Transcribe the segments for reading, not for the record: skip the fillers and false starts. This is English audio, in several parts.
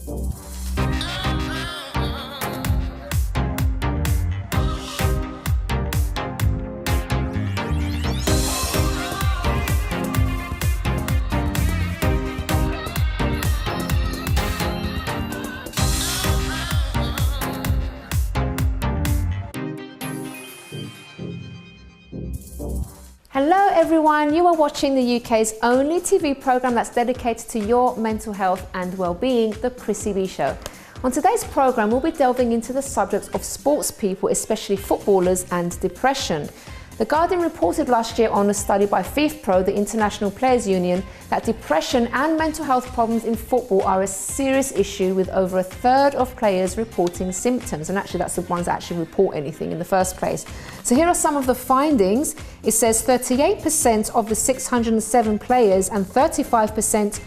Hello everyone, you are watching the UK's only TV programme that's dedicated to your mental health and well-being, The Chrissy Show. On today's programme, we'll be delving into the subjects of sports people, especially footballers, and depression. The Guardian reported last year on a study by Fifpro, the International Players Union, that depression and mental health problems in football are a serious issue, with over a third of players reporting symptoms. And actually, that's the ones that actually report anything in the first place. So here are some of the findings. It says 38% of the 607 players and 35%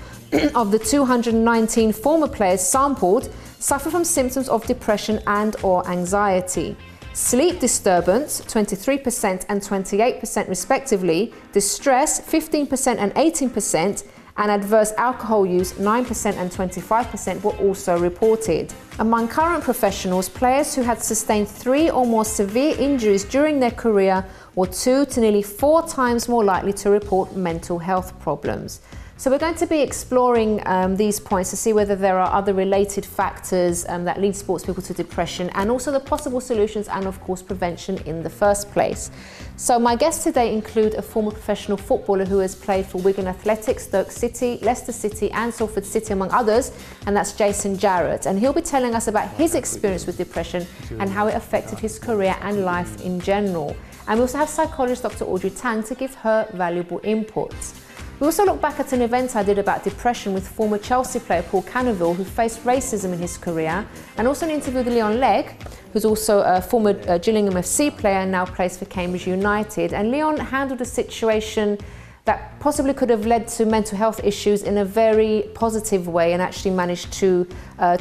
of the 219 former players sampled suffer from symptoms of depression and/or anxiety. Sleep disturbance, 23% and 28% respectively, distress, 15% and 18%, and adverse alcohol use, 9% and 25% were also reported. Among current professionals, players who had sustained 3 or more severe injuries during their career were 2 to nearly 4 times more likely to report mental health problems. So we're going to be exploring these points to see whether there are other related factors that lead sports people to depression, and also the possible solutions and of course prevention in the first place. So my guests today include a former professional footballer who has played for Wigan Athletic, Stoke City, Leicester City and Salford City among others, and that's Jason Jarrett, and he'll be telling us about his experience with depression and how it affected his career and life in general. And we also have psychologist Dr. Audrey Tang to give her valuable input. We also look back at an event I did about depression with former Chelsea player Paul Canaville, who faced racism in his career, and also an interview with Leon Legg, who's also a former Gillingham FC player and now plays for Cambridge United. And Leon handled a situation that possibly could have led to mental health issues in a very positive way, and actually managed to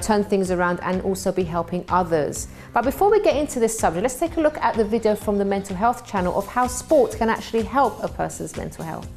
turn things around and also be helping others. But before we get into this subject, let's take a look at the video from the Mental Health Channel of how sport can actually help a person's mental health.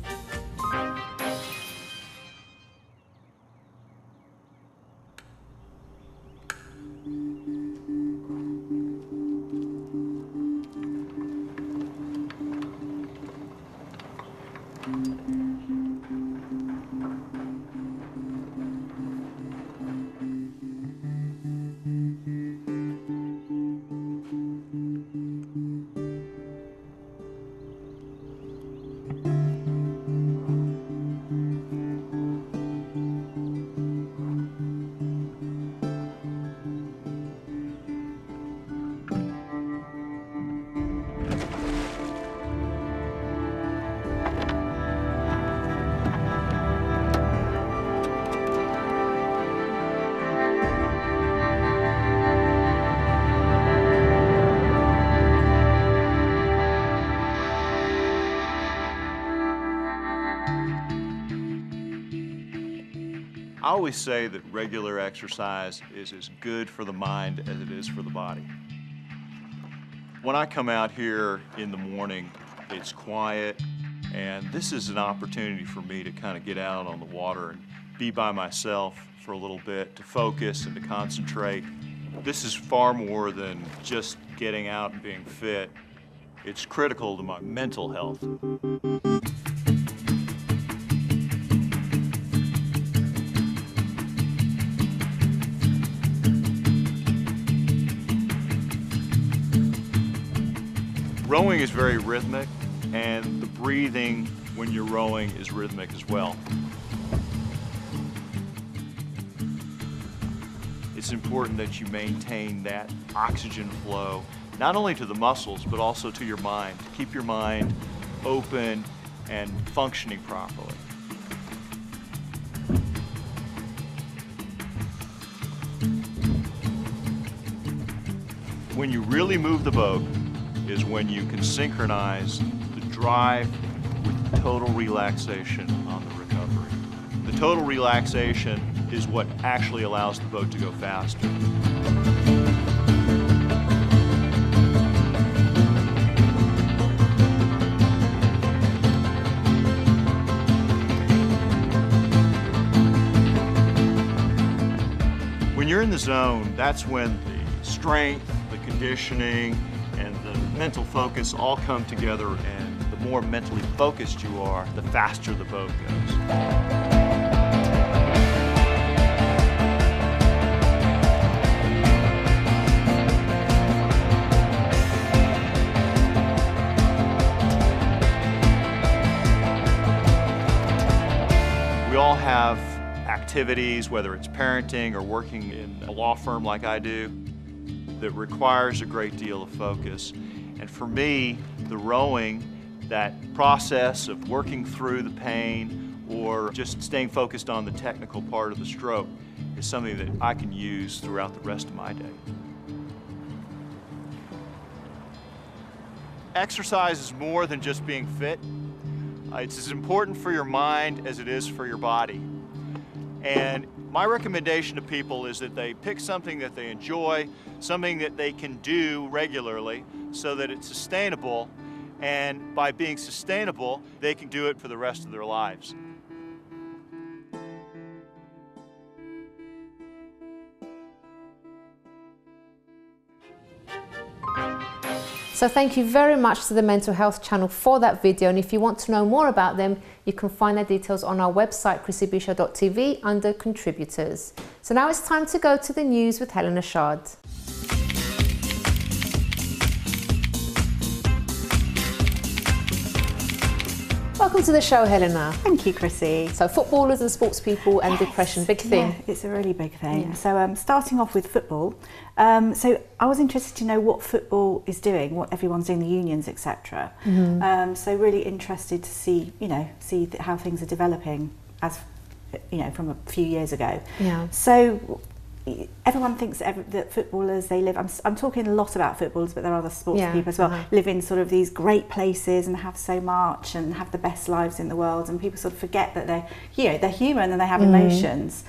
I always say that regular exercise is as good for the mind as it is for the body. When I come out here in the morning, it's quiet, and this is an opportunity for me to kind of get out on the water and be by myself for a little bit, to focus and to concentrate. This is far more than just getting out and being fit. It's critical to my mental health. Rowing is very rhythmic, and the breathing when you're rowing is rhythmic as well. It's important that you maintain that oxygen flow, not only to the muscles, but also to your mind, to keep your mind open and functioning properly. When you really move the boat is when you can synchronize the drive with total relaxation on the recovery. The total relaxation is what actually allows the boat to go faster. you're in the zone, that's when the strength, the conditioning, and the mental focus all come together, and the more mentally focused you are, the faster the boat goes. We all have activities, whether it's parenting or working in a law firm like I do, that requires a great deal of focus. And for me, the rowing, that process of working through the pain or just staying focused on the technical part of the stroke, is something that I can use throughout the rest of my day. Exercise is more than just being fit. It's as important for your mind as it is for your body. And my recommendation to people is that they pick something that they enjoy, something that they can do regularly so that it's sustainable, and by being sustainable, they can do it for the rest of their lives. So thank you very much to the Mental Health channel for that video, and if you want to know more about them, you can find their details on our website chrissybshow.tv under contributors. So now it's time to go to the news with Helena Shard. Welcome to the show, Helena. Thank you, Chrissy. So footballers and sports people and depression, big thing. Yeah, it's a really big thing. Yeah. So starting off with football, so I was interested to know what football is doing, what everyone's doing, the unions, etc. So really interested to see, how things are developing as, from a few years ago. Yeah. So everyone thinks that footballers, they live, I'm talking a lot about footballers, but there are other sports people as well, live in sort of these great places and have so much and have the best lives in the world, and people sort of forget that they're human and they have emotions.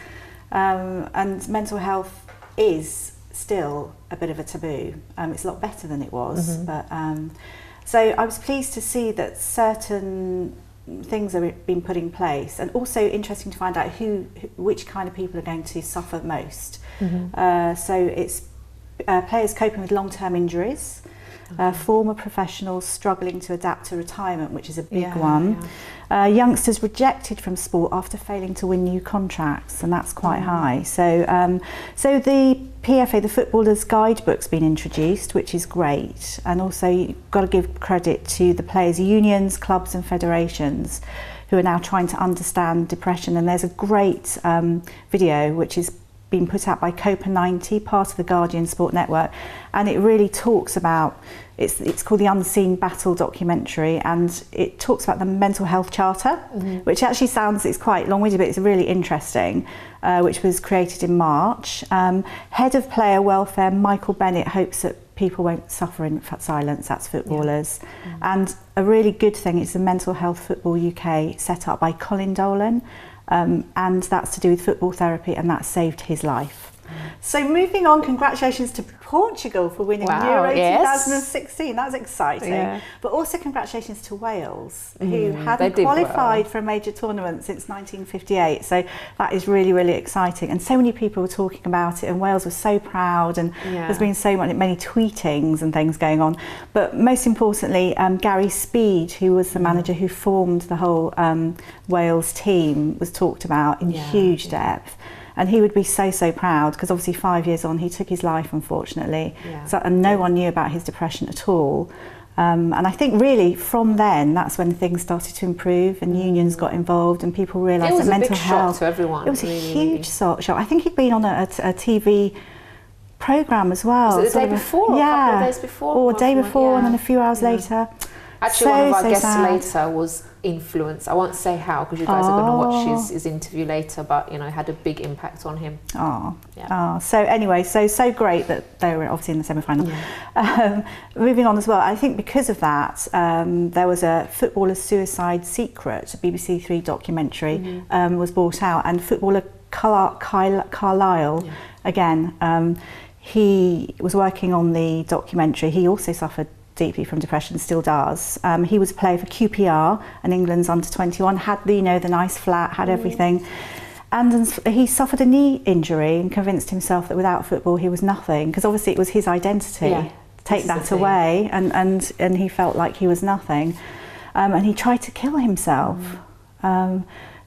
And mental health is still a bit of a taboo. It's a lot better than it was, but so I was pleased to see that certain things are being put in place, and also interesting to find out which kind of people are going to suffer most. So it's players coping with long-term injuries, former professionals struggling to adapt to retirement, which is a big one. Youngsters rejected from sport after failing to win new contracts, and that's quite high. So, so the PFA, the Footballers Guidebook's been introduced, which is great, and also you've got to give credit to the players' unions, clubs and federations who are now trying to understand depression. And there's a great video which is been put out by Copa 90, part of the Guardian Sport Network, and it really talks about, it's called the Unseen Battle documentary, and it talks about the mental health charter, which actually it's quite long-winded, but it's really interesting, which was created in March. Head of Player Welfare Michael Bennett hopes that people won't suffer in silence, that's footballers. And a really good thing is the Mental Health Football UK, set up by Colin Dolan, and that's to do with football therapy, and that saved his life. So moving on, congratulations to Portugal for winning Euro 2016. That's exciting. But also congratulations to Wales, who hadn't qualified for a major tournament since 1958. So that is really, really exciting. And so many people were talking about it, and Wales was so proud, and there's been many tweetings and things going on. But most importantly, Gary Speed, who was the manager who formed the whole Wales team, was talked about in huge depth. And he would be so proud, because obviously 5 years on he took his life, unfortunately, and no one knew about his depression at all. And I think really from then, that's when things started to improve, and unions got involved, and people realised that mental health, shock to everyone. It was a huge shock. I think he'd been on a TV programme as well. Was it the day before, or a couple of days before? Or day before, and then a few hours later. Actually, one of our guests later was influenced. I won't say how, because you guys are going to watch his interview later, but it had a big impact on him. So anyway, so great that they were obviously in the semi-final. Moving on as well, I think because of that, there was a Footballer's Suicide Secret, a BBC Three documentary, was brought out, and footballer Carlisle, again, he was working on the documentary. He also suffered deeply from depression, still does. He was a player for QPR and England's under-21, had the nice flat, had everything. And he suffered a knee injury and convinced himself that without football he was nothing, because obviously it was his identity. Yeah, take that away, and he felt like he was nothing, and he tried to kill himself.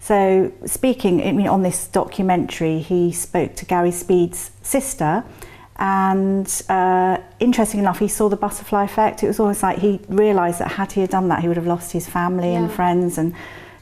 So speaking, I mean, on this documentary, he spoke to Gary Speed's sister, and interesting enough, he saw the butterfly effect. It was almost like he realised that had he done that, he would have lost his family and friends, and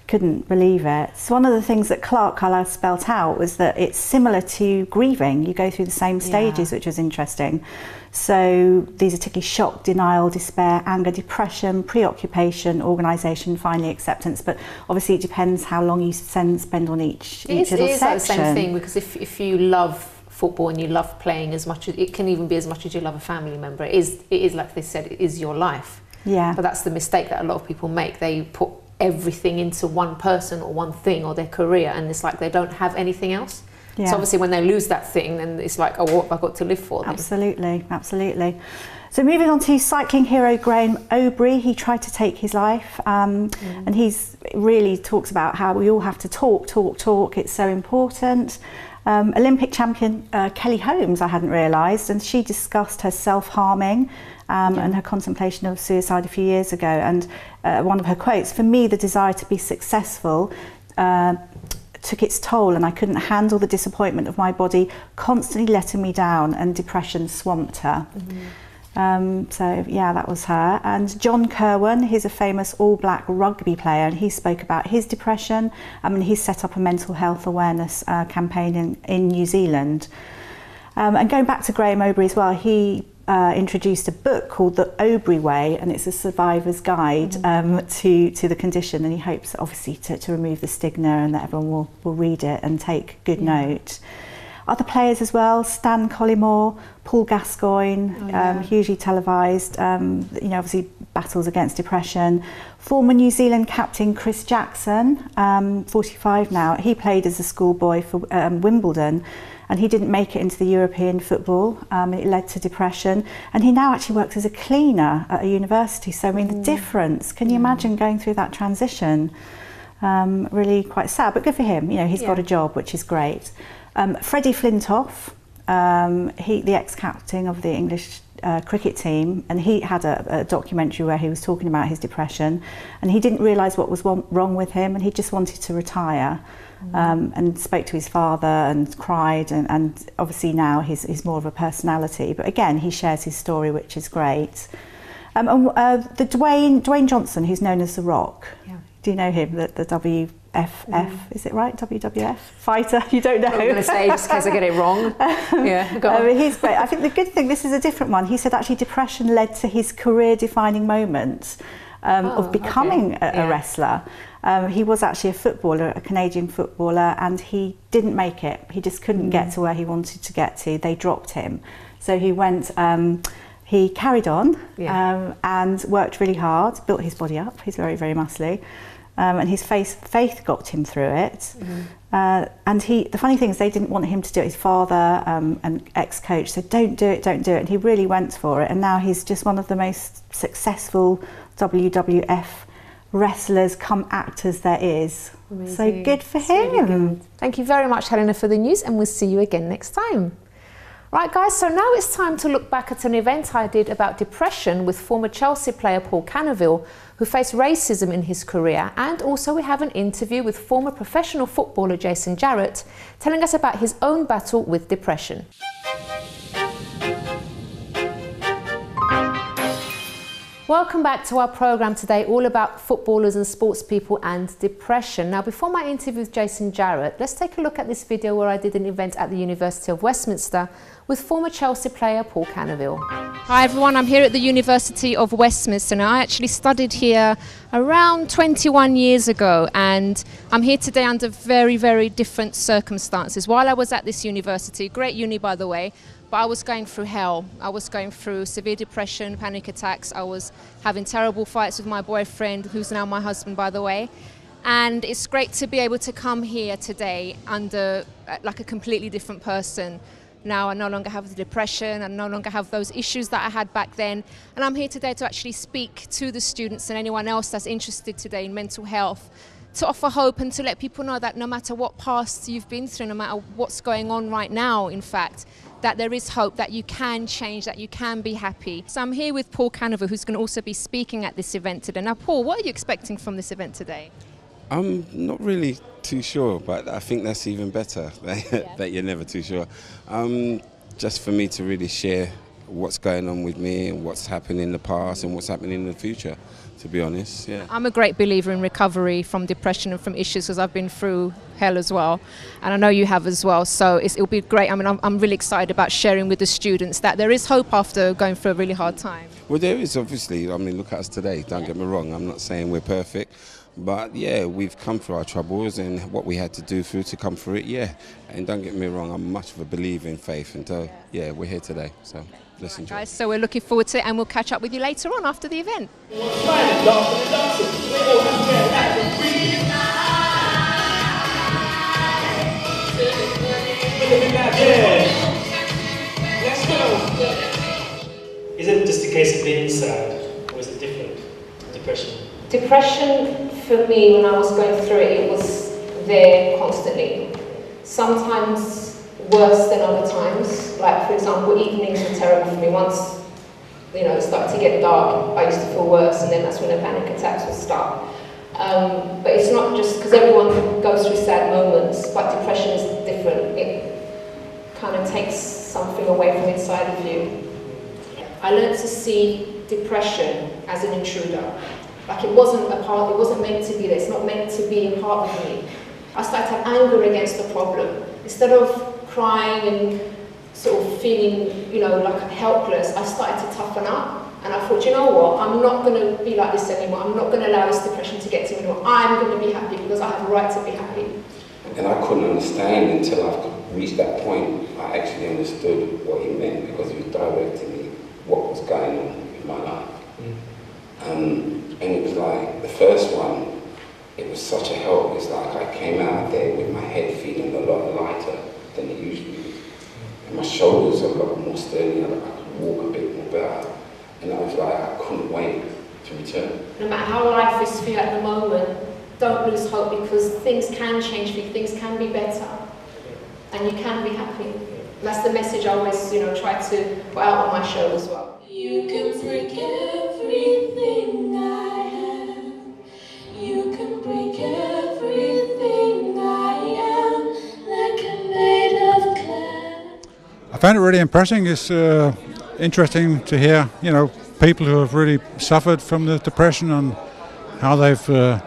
couldn't believe it. So one of the things that Clark Carlisle spelt out was that it's similar to grieving. You go through the same stages, which was interesting. So these are typically shock, denial, despair, anger, depression, preoccupation, organisation, finally acceptance. But obviously it depends how long you spend on each little section. It is like the same thing, because if you love football and you love playing as much as, it can even be as much as you love a family member. It is like they said, it is your life. Yeah. But that's the mistake that a lot of people make. They put everything into one person or one thing or their career, and it's like they don't have anything else. Yeah. So obviously when they lose that thing, then it's like, oh, what have I got to live for? Absolutely, absolutely. So moving on to cycling hero Graham Aubrey, he tried to take his life, and he's really talks about how we all have to talk, it's so important. Olympic champion Kelly Holmes, I hadn't realised, and she discussed her self-harming and her contemplation of suicide a few years ago, and one of her quotes, "For me, the desire to be successful took its toll, and I couldn't handle the disappointment of my body constantly letting me down, and depression swamped her." So yeah, that was her. And John Kirwan, he's a famous All Black rugby player, and he spoke about his depression. I mean, he set up a mental health awareness campaign in New Zealand. And going back to Graham Aubrey as well, he introduced a book called The Aubrey Way, and it's a survivor's guide to the condition, and he hopes obviously to remove the stigma, and that everyone will read it and take good note. Other players as well, Stan Collymore, Paul Gascoigne, hugely televised, you know, obviously battles against depression. Former New Zealand captain Chris Jackson, 45 now, he played as a schoolboy for Wimbledon, and he didn't make it into the European football. It led to depression, and he now actually works as a cleaner at a university. So I mean, the difference, can you imagine going through that transition? Really quite sad, but good for him. You know, he's got a job, which is great. Freddie Flintoff, the ex-captain of the English cricket team, and he had a documentary where he was talking about his depression, and he didn't realise what was wrong with him, and he just wanted to retire, and spoke to his father and cried, and obviously now he's more of a personality, but again he shares his story, which is great. And the Dwayne Johnson, who's known as The Rock, do you know him, the WFF, is it right? WWF fighter? You don't know. I'm going to say, just in case I get it wrong. Yeah, go on. He's great. I think the good thing, this is a different one. He said actually depression led to his career-defining moment of becoming a wrestler. He was actually a footballer, a Canadian footballer, and he didn't make it. He just couldn't get to where he wanted to get to. They dropped him. So he went, he carried on and worked really hard, built his body up. He's very, very muscly. And his faith got him through it. And the funny thing is, they didn't want him to do it. His father, an ex-coach, said, don't do it. And he really went for it. And now he's just one of the most successful WWF wrestlers come actors there is. Amazing. So good for him. Really good. Thank you very much, Helena, for the news, and we'll see you again next time. Right guys, so now it's time to look back at an event I did about depression with former Chelsea player Paul Canaville, who faced racism in his career, and also we have an interview with former professional footballer Jason Jarrett, telling us about his own battle with depression. Welcome back to our programme today, all about footballers and sports people and depression. Now, before my interview with Jason Jarrett, let's take a look at this video where I did an event at the University of Westminster with former Chelsea player Paul Canaville. Hi everyone, I'm here at the University of Westminster. Now, I actually studied here around 21 years ago, and I'm here today under very, very different circumstances. While I was at this university, great uni by the way, but I was going through hell. I was going through severe depression, panic attacks. I was having terrible fights with my boyfriend, who's now my husband, by the way. And it's great to be able to come here today under like a completely different person. Now I no longer have the depression, I no longer have those issues that I had back then. And I'm here today to actually speak to the students and anyone else that's interested today in mental health, to offer hope and to let people know that no matter what past you've been through, no matter what's going on right now, in fact, that there is hope, that you can change, that you can be happy. So I'm here with Paul Canover, who's going to also be speaking at this event today. Now, Paul, what are you expecting from this event today? I'm not really too sure, but I think that's even better, that you're never too sure. Just for me to really share what's going on with me and what's happened in the past and what's happening in the future, to be honest. Yeah. I'm a great believer in recovery from depression and from issues, because I've been through hell as well, and I know you have as well, so it'll be great. I mean, I'm really excited about sharing with the students that there is hope after going through a really hard time. Well, there is, obviously. I mean, look at us today, don't get me wrong. I'm not saying we're perfect, but yeah, we've come through our troubles and what we had to do through to come through it, yeah. And don't get me wrong, I'm much of a believer in faith, and yeah, we're here today, so let's enjoy. Guys, so we're looking forward to it, and we'll catch up with you later on after the event. Let's go. Is it just a case of being sad, or is it different? Depression? Depression, for me, when I was going through it, it was there constantly. Sometimes worse than other times. Like, for example, evenings were terrible for me. Once, it started to get dark, I used to feel worse, and then that's when the panic attacks would start. But it's not just because everyone goes through sad moments, but depression is different. It kind of takes something away from inside of you. I learned to see depression as an intruder. Like, it wasn't meant to be there, it's not meant to be a part of me. I started to have anger against the problem. Instead of crying and sort of feeling, like helpless, I started to toughen up. And I thought, you know what, I'm not going to be like this anymore. I'm not going to allow this depression to get to me anymore. I'm going to be happy because I have a right to be happy. And I couldn't understand until I reached that point. I actually understood what he meant, because he was directing me what was going on in my life. And it was like, the first one, it was such a help. It's like I came out there with my head feeling a lot lighter than it usually is. And my shoulders are a lot more sturdy, I could walk a bit more better. And I was like, I couldn't wait to return. No matter how life is for you at the moment, don't lose hope, because things can change for you, things can be better, and you can be happy. That's the message I always, try to put out on my show as well. You can break everything I am. You can break everything I am, like I'm made of clay. I found it really impressive. It's interesting to hear, people who have really suffered from the depression and how they've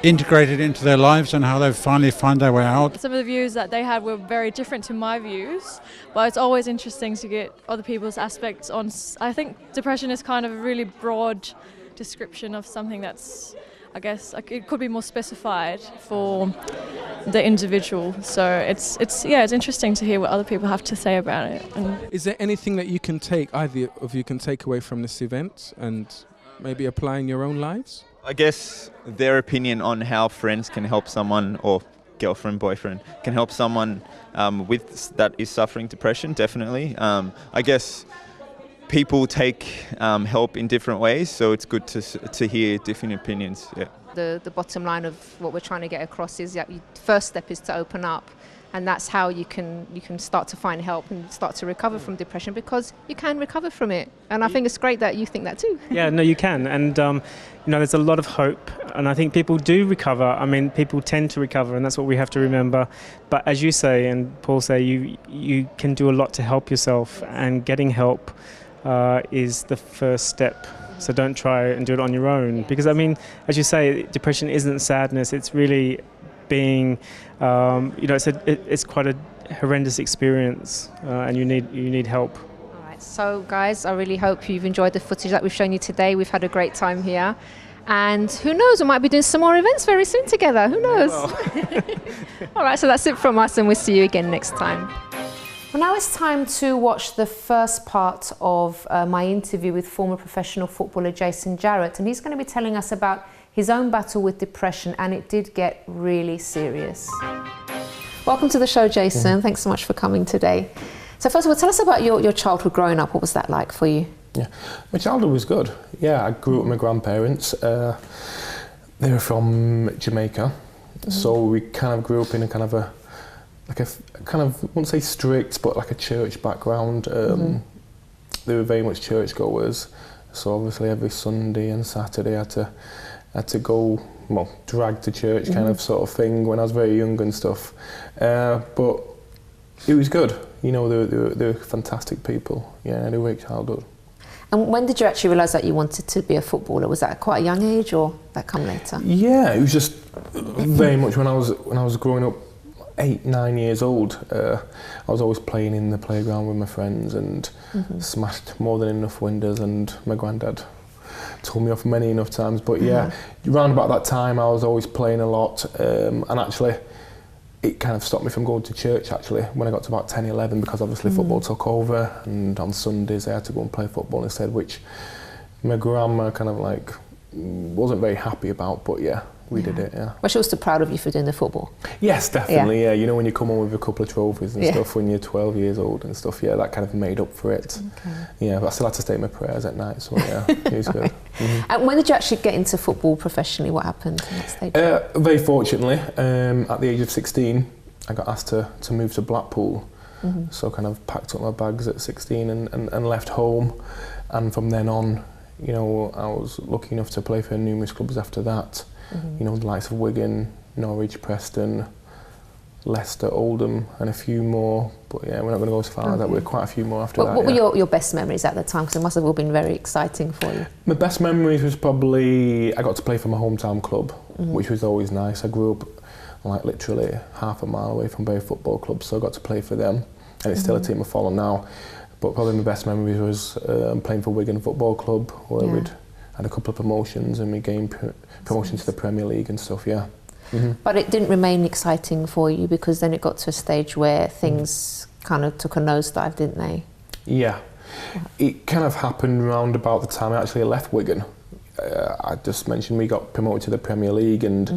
integrated into their lives and how they've finally found their way out. Some of the views that they had were very different to my views, but it's always interesting to get other people's aspects on. I think depression is kind of a really broad description of something that's, I guess, it could be more specified for the individual. So it's interesting to hear what other people have to say about it. And is there anything that you can take, either of you can take away from this event and maybe apply in your own lives? I guess their opinion on how friends can help someone, or girlfriend, boyfriend, can help someone that is suffering depression, definitely. I guess people take help in different ways, so it's good to hear different opinions. Yeah. The bottom line of what we're trying to get across is that the first step is to open up. And that's how you can start to find help and start to recover from depression, because you can recover from it. And I think it's great that you think that too. Yeah, no, you can. And, there's a lot of hope. And I think people do recover. I mean, people tend to recover, and that's what we have to remember. But as you say, and Paul say, you can do a lot to help yourself. And getting help is the first step. So don't try and do it on your own. Because, I mean, as you say, depression isn't sadness. It's really being, it's quite a horrendous experience, and you need help. All right, so guys, I really hope you've enjoyed the footage that we've shown you today. We've had a great time here, and who knows, we might be doing some more events very soon together. Who knows? All right, so that's it from us, and we'll see you again next time. Well, now it's time to watch the first part of my interview with former professional footballer Jason Jarrett, and he's going to be telling us about his own battle with depression, and it did get really serious. Welcome to the show, Jason. Thanks so much for coming today. So first of all, tell us about your childhood growing up. What was that like for you? Yeah, my childhood was good. Yeah, I grew up with my grandparents. They were from Jamaica, so we kind of grew up in a kind of I wouldn't say strict, but like a church background. They were very much churchgoers, so obviously every Sunday and Saturday I had to go, well, dragged to church kind of sort of thing when I was very young and stuff. But it was good, you know, they were fantastic people. Yeah, they were great childhood. And when did you actually realise that you wanted to be a footballer? Was that at quite a young age, or that come later? Yeah, it was just very much when I was growing up, 8, 9 years old. I was always playing in the playground with my friends and smashed more than enough windows, and my granddad told me off many enough times. But yeah, around about that time I was always playing a lot, and actually it kind of stopped me from going to church actually when I got to about 10, 11, because obviously football took over, and on Sundays I had to go and play football instead, which my grandma kind of like wasn't very happy about, but yeah, we did it, yeah. Was she also proud of you for doing the football? Yes, definitely, yeah. You know, when you come home with a couple of trophies and stuff when you're 12 years old and stuff, yeah, that kind of made up for it. Okay. Yeah, but I still had to say my prayers at night, so yeah, it was good. And when did you actually get into football professionally? What happened in that stage? Very fortunately, at the age of 16, I got asked to move to Blackpool. So kind of packed up my bags at 16 and left home. And from then on, you know, I was lucky enough to play for numerous clubs after that. You know, the likes of Wigan, Norwich, Preston, Leicester, Oldham, and a few more. But yeah, we're not going to go as far as that. We're quite a few more after that. What were your best memories at the time? Because it must have all been very exciting for you. My best memories was probably I got to play for my hometown club, which was always nice. I grew up like literally half a mile away from Bury Football Club, so I got to play for them, and it's still a team I follow now. But probably my best memories was playing for Wigan Football Club, where we'd had a couple of promotions and we gained promotion to the Premier League and stuff, yeah. But it didn't remain exciting for you, because then it got to a stage where things kind of took a nosedive, didn't they? Yeah. It kind of happened around about the time I actually left Wigan. I just mentioned we got promoted to the Premier League, and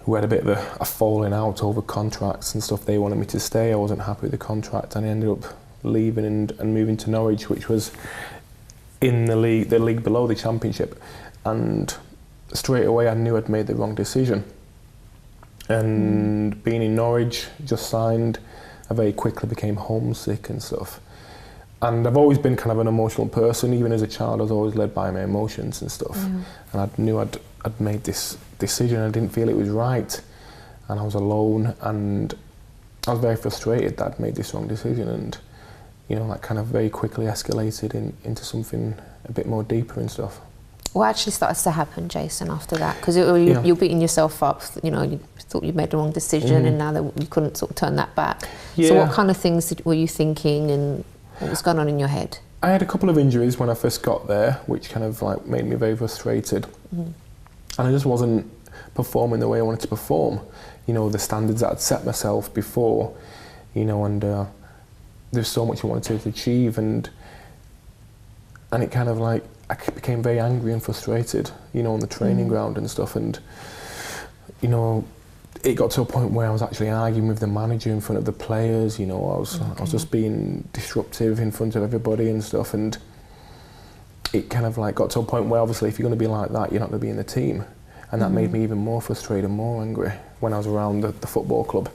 we had a bit of a falling out over contracts and stuff. They wanted me to stay, I wasn't happy with the contract, and I ended up leaving and moving to Norwich, which was in the league below the Championship. And straight away I knew I'd made the wrong decision. And being in Norwich, just signed, I very quickly became homesick and stuff. And I've always been kind of an emotional person. Even as a child I was always led by my emotions and stuff. And I knew I'd made this decision. I didn't feel it was right, and I was alone, and I was very frustrated that I'd made this wrong decision. And you know, that kind of very quickly escalated into something a bit more deeper and stuff. What actually started to happen, Jason, after that? Because you're beating yourself up, you know, you thought you made the wrong decision, and now that you couldn't sort of turn that back. So what kind of things were you thinking, and what was going on in your head? I had a couple of injuries when I first got there, which kind of like made me very frustrated. And I just wasn't performing the way I wanted to perform. You know, the standards that I'd set myself before, you know, and there's so much I wanted to achieve, and it kind of like, I became very angry and frustrated, you know, on the training ground and stuff. And, you know, it got to a point where I was actually arguing with the manager in front of the players, you know, I was just being disruptive in front of everybody and stuff. And it kind of like got to a point where obviously if you're going to be like that, you're not going to be in the team. And that made me even more frustrated and more angry when I was around the football club.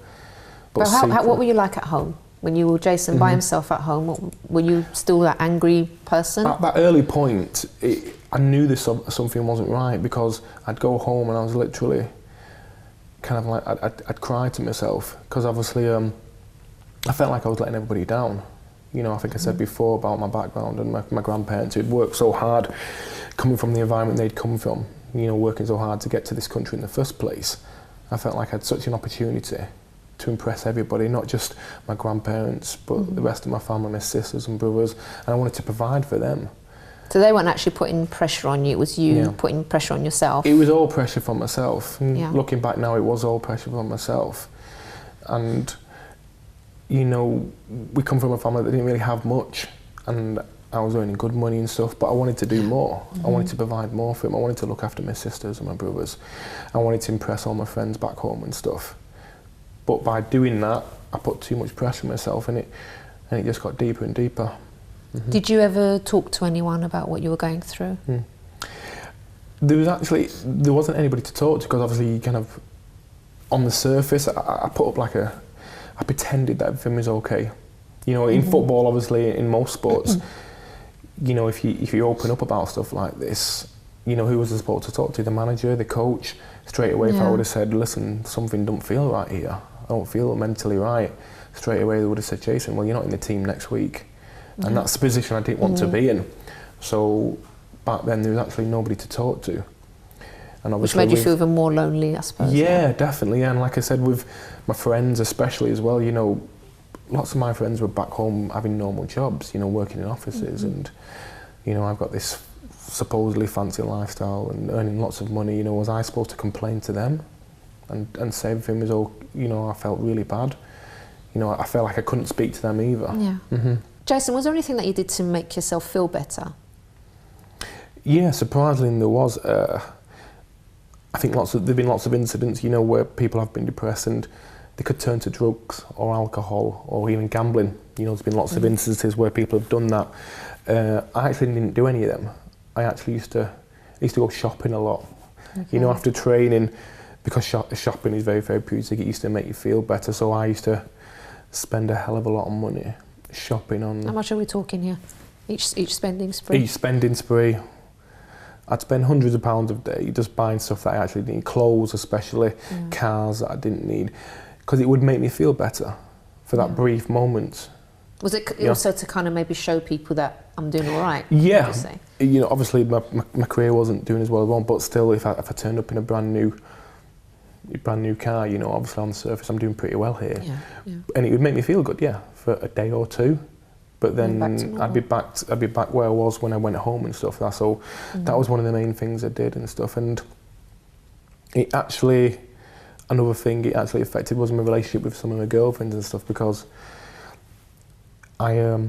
But what were you like at home? When you were Jason by himself at home, were you still that angry person? At that early point, I knew something wasn't right, because I'd go home and I was literally kind of like, I'd cry to myself, because obviously I felt like I was letting everybody down. You know, I think I said before about my background and my grandparents who'd worked so hard, coming from the environment they'd come from, you know, working so hard to get to this country in the first place. I felt like I had such an opportunity to impress everybody, not just my grandparents, but the rest of my family, my sisters and brothers, and I wanted to provide for them. So they weren't actually putting pressure on you, it was you putting pressure on yourself? It was all pressure from myself. Looking back now, it was all pressure from myself. And, you know, we come from a family that didn't really have much, and I was earning good money and stuff, but I wanted to do more. I wanted to provide more for them. I wanted to look after my sisters and my brothers. I wanted to impress all my friends back home and stuff. But by doing that, I put too much pressure on myself, and it just got deeper and deeper. Did you ever talk to anyone about what you were going through? There wasn't anybody to talk to, because obviously you kind of, on the surface, I put up like I pretended that everything was okay. You know, in football, obviously, in most sports, you know, if you open up about stuff like this, you know, who was I supposed to talk to? The manager, the coach? Straight away, if I would have said, listen, something don't feel right here, I don't feel mentally right, straight away they would have said, Jason, well, you're not in the team next week. And that's the position I didn't want to be in. So back then there was actually nobody to talk to. And which made you feel even more lonely, I suppose. Yeah, definitely. Yeah. And like I said, with my friends especially as well, you know, lots of my friends were back home having normal jobs, you know, working in offices, and, you know, I've got this supposedly fancy lifestyle and earning lots of money. You know, was I supposed to complain to them and say everything was all, you know, I felt really bad. You know, I felt like I couldn't speak to them either. Yeah. Jason, was there anything that you did to make yourself feel better? Yeah, surprisingly there was. I think there've been lots of incidents, you know, where people have been depressed and they could turn to drugs or alcohol or even gambling. You know, there's been lots of instances where people have done that. I actually didn't do any of them. I actually used to go shopping a lot. You know, after training, because shopping is very therapeutic, it used to make you feel better. So I used to spend a hell of a lot of money shopping on. How much are we talking here? Each spending spree? Each spending spree. I'd spend hundreds of pounds a day just buying stuff that I actually didn't need, clothes especially, cars that I didn't need, because it would make me feel better for that brief moment. Was it also to kind of maybe show people that I'm doing all right? Yeah. You know, obviously my career wasn't doing as well as I want, but still, if I turned up in a brand new car, you know, obviously on the surface I'm doing pretty well here, and it would make me feel good, for a day or two. But then I'd be back where I was when I went home and stuff. So that was one of the main things I did and stuff. And it actually, another thing it actually affected was my relationship with some of my girlfriends and stuff, because I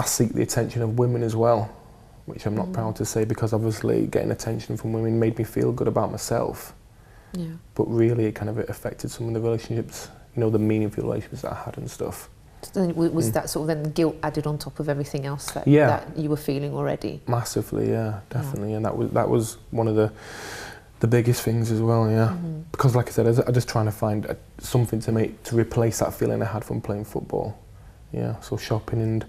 seek the attention of women as well, which I'm not proud to say, because obviously getting attention from women made me feel good about myself. Yeah. But really it kind of affected some of the relationships, you know, the meaningful relationships that I had and stuff. Was that sort of then guilt added on top of everything else that you were feeling already? Massively, yeah, definitely. And that was one of the biggest things as well, because like I said, I was just trying to find something to replace that feeling I had from playing football. Yeah, so shopping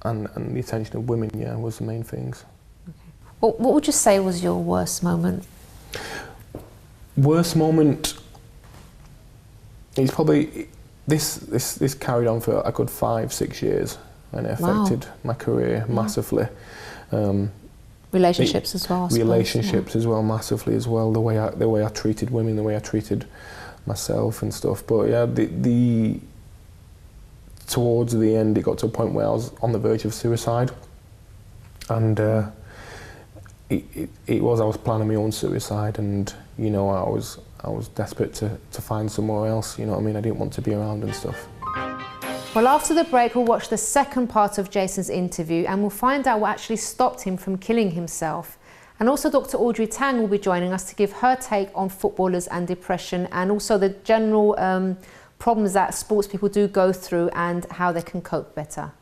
and the attention of women, was the main things. Okay. Well, what would you say was your worst moment? Worst moment is probably this carried on for a good 5-6 years, and it affected my career massively. Relationships as well. Relationships as well, massively as well. The way I treated women, the way I treated myself and stuff. But yeah, towards the end, it got to a point where I was on the verge of suicide, and I was planning my own suicide, and you know, I was desperate to find somewhere else, you know what I mean? I didn't want to be around and stuff. Well, after the break, we'll watch the second part of Jason's interview and we'll find out what actually stopped him from killing himself. And also Dr. Audrey Tang will be joining us to give her take on footballers and depression, and also the general problems that sports people do go through and how they can cope better.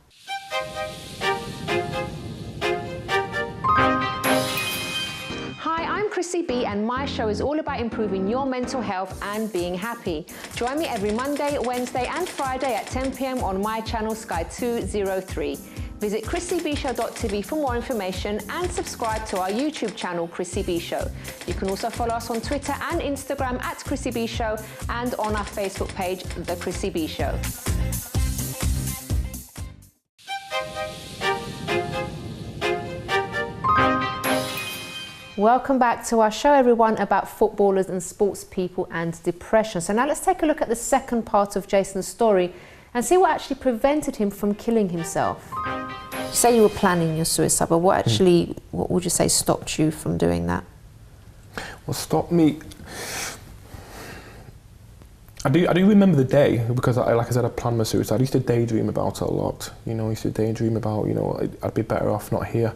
Chrissy B, and my show is all about improving your mental health and being happy. Join me every Monday, Wednesday and Friday at 10 p.m. on my channel Sky 203. Visit chrissybshow.tv for more information and subscribe to our YouTube channel Chrissy B Show. You can also follow us on Twitter and Instagram at Chrissy B Show and on our Facebook page, The Chrissy B Show. Welcome back to our show, everyone, about footballers and sports people and depression. So now let's take a look at the second part of Jason's story and see what actually prevented him from killing himself. You say you were planning your suicide, but what would you say stopped you from doing that? What stopped me? I do remember the day, because like I said, I planned my suicide. I used to daydream about it a lot. You know, I used to daydream about, you know, I'd be better off not here.